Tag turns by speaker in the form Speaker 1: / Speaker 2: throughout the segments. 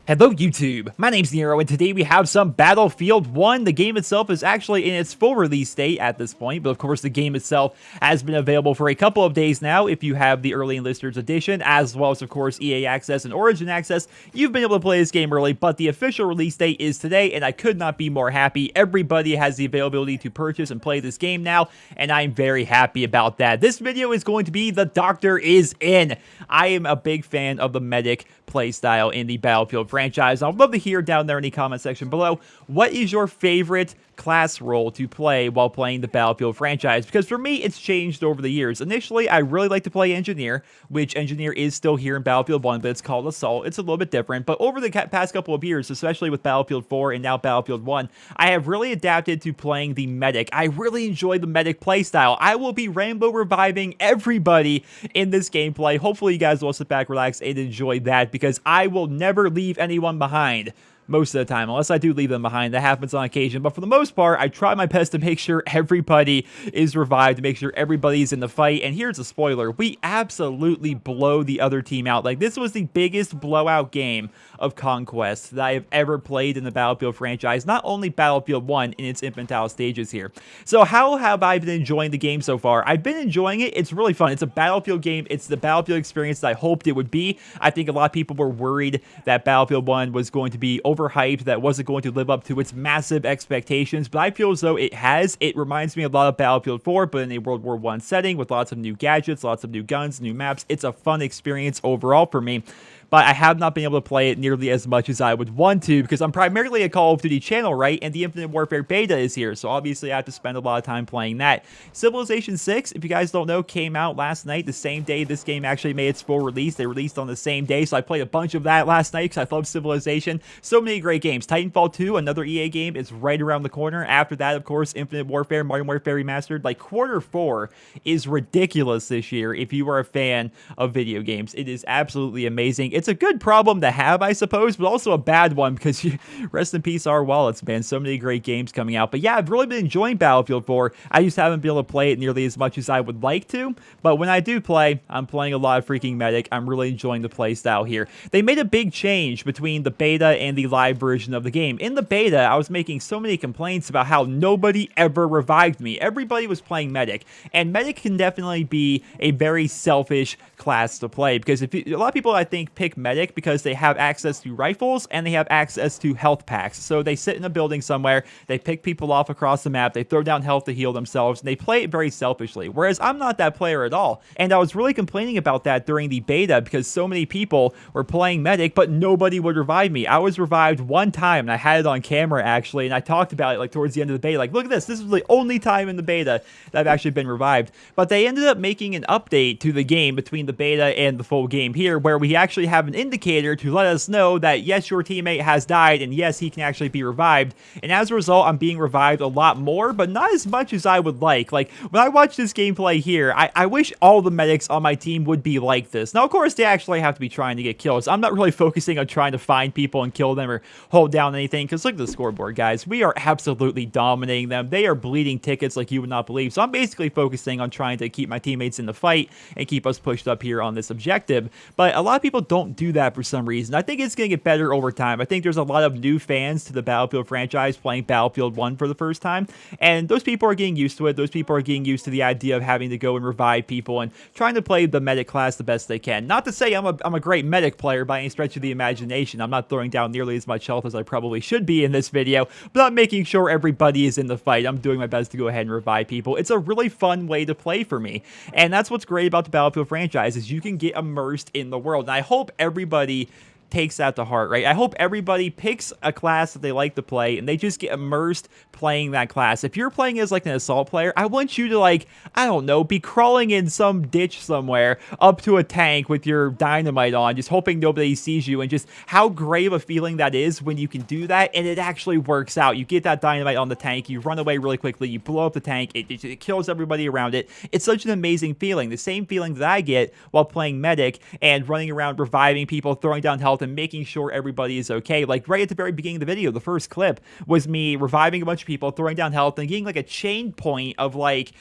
Speaker 1: Hello YouTube, my name's Nero and today we have some Battlefield 1. The game itself is actually in its full release date at this point, but of course the game itself has been available for a couple of days now if you have the Early Enlisters Edition, as well as of course EA Access and Origin Access. You've been able to play this game early, but the official release date is today and I could not be more happy. Everybody has the availability to purchase and play this game now, and I'm very happy about that. This video is going to be The Doctor is In. I am a big fan of the medic playstyle in the Battlefield franchise. I'd love to hear down there in the comment section below, what is your favorite class role to play while playing the Battlefield franchise? Because for me, it's changed over the years. Initially, I really like to play Engineer, which Engineer is still here in Battlefield 1, but it's called Assault. It's a little bit different, but over the past couple of years, especially with Battlefield 4 and now Battlefield 1, I have really adapted to playing the medic. I really enjoy the medic playstyle. I will be Rambo reviving everybody in this gameplay. Hopefully, you guys will sit back, relax, and enjoy that, because I will never leave anyone behind. Most of the time, unless I do leave them behind. That happens on occasion, but for the most part, I try my best to make sure everybody is revived, to make sure everybody's in the fight. And here's a spoiler: we absolutely blow the other team out. Like, this was the biggest blowout game of Conquest that I have ever played in the Battlefield franchise, not only Battlefield 1 in its infantile stages here. So how have I been enjoying the game so far? I've been enjoying it. It's really fun. It's a Battlefield game. It's the Battlefield experience that I hoped it would be. I think a lot of people were worried that Battlefield 1 was going to be overhyped, that wasn't going to live up to its massive expectations, but I feel as though it has. It reminds me a lot of Battlefield 4, but in a World War I setting with lots of new gadgets, lots of new guns, new maps. It's a fun experience overall for me. But I have not been able to play it nearly as much as I would want to, because I'm primarily a Call of Duty channel, right? And the Infinite Warfare beta is here, so obviously I have to spend a lot of time playing that. Civilization 6, if you guys don't know, came out last night, the same day this game actually made its full release. They released on the same day, so I played a bunch of that last night because I love Civilization. So many great games. Titanfall 2, another EA game, is right around the corner. After that, of course, Infinite Warfare, Modern Warfare Remastered. Like, quarter 4 is ridiculous this year if you are a fan of video games. It is absolutely amazing. It's a good problem to have, I suppose, but also a bad one, because rest in peace our wallets, man. So many great games coming out. But yeah, I've really been enjoying Battlefield 4. I just haven't been able to play it nearly as much as I would like to, but when I do play, I'm playing a lot of freaking medic. I'm really enjoying the play style here. They made a big change between the beta and the live version of the game. In the beta, I was making so many complaints about how nobody ever revived me. Everybody was playing medic, and medic can definitely be a very selfish class to play, because a lot of people, I think, pick medic because they have access to rifles and they have access to health packs. So they sit in a building somewhere, they pick people off across the map, they throw down health to heal themselves, and they play it very selfishly. Whereas I'm not that player at all. And I was really complaining about that during the beta, because so many people were playing medic, but nobody would revive me. I was revived one time, and I had it on camera actually, and I talked about it like towards the end of the beta. Like, look at this. This is the only time in the beta that I've actually been revived. But they ended up making an update to the game between the beta and the full game here, where we actually have an indicator to let us know that yes, your teammate has died, and yes, he can actually be revived. And as a result, I'm being revived a lot more, but not as much as I would like. Like, when I watch this gameplay here, I wish all the medics on my team would be like this. Now, of course, they actually have to be trying to get kills. I'm not really focusing on trying to find people and kill them or hold down anything, because look at the scoreboard, guys. We are absolutely dominating them. They are bleeding tickets like you would not believe. So I'm basically focusing on trying to keep my teammates in the fight and keep us pushed up here on this objective. But a lot of people don't do that for some reason. I think it's going to get better over time. I think there's a lot of new fans to the Battlefield franchise playing Battlefield 1 for the first time, and those people are getting used to it. Those people are getting used to the idea of having to go and revive people and trying to play the medic class the best they can. Not to say I'm a great medic player by any stretch of the imagination. I'm not throwing down nearly as much health as I probably should be in this video, but I'm making sure everybody is in the fight. I'm doing my best to go ahead and revive people. It's a really fun way to play for me, and that's what's great about the Battlefield franchise, is you can get immersed in the world. And I hope everybody takes that to heart, right? I hope everybody picks a class that they like to play and they just get immersed playing that class. If you're playing as like an assault player, I want you to, like, I don't know, be crawling in some ditch somewhere up to a tank with your dynamite on, just hoping nobody sees you, and just how great of a feeling that is when you can do that and it actually works out. You get that dynamite on the tank, you run away really quickly, you blow up the tank, it kills everybody around it. It's such an amazing feeling. The same feeling that I get while playing medic and running around reviving people, throwing down health health and making sure everybody is okay. Like right at the very beginning of the video, the first clip was me reviving a bunch of people, throwing down health, and getting like a chain point of like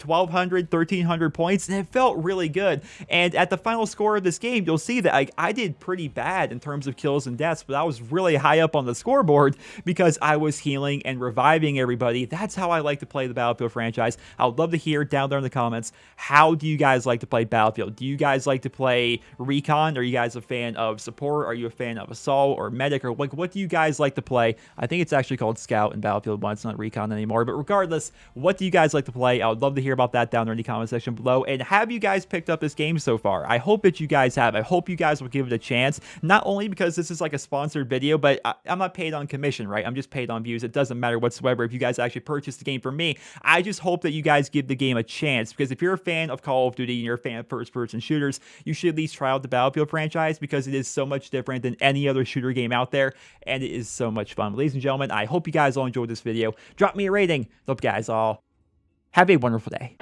Speaker 1: 1,200, 1,300 points, and it felt really good. And at the final score of this game, you'll see that I did pretty bad in terms of kills and deaths, but I was really high up on the scoreboard because I was healing and reviving everybody. That's how I like to play the Battlefield franchise. I would love to hear down there in the comments, how do you guys like to play Battlefield? Do you guys like to play Recon? Are you guys a fan of Support? Are you a fan of Assault or Medic? Or like, what do you guys like to play? I think it's actually called Scout in Battlefield 1. It's not Recon anymore. But regardless, what do you guys like to play? I would love to hear about that down there in the comment section below. And have you guys picked up this game so far? I hope that you guys have. I hope you guys will give it a chance. Not only because this is like a sponsored video, but I'm not paid on commission, right? I'm just paid on views. It doesn't matter whatsoever if you guys actually purchase the game from me. I just hope that you guys give the game a chance, because if you're a fan of Call of Duty and you're a fan of first-person shooters, you should at least try out the Battlefield franchise, because it is so much different than any other shooter game out there, and it is so much fun. Ladies and gentlemen, I hope you guys all enjoyed this video. Drop me a rating. Hope you guys all have a wonderful day.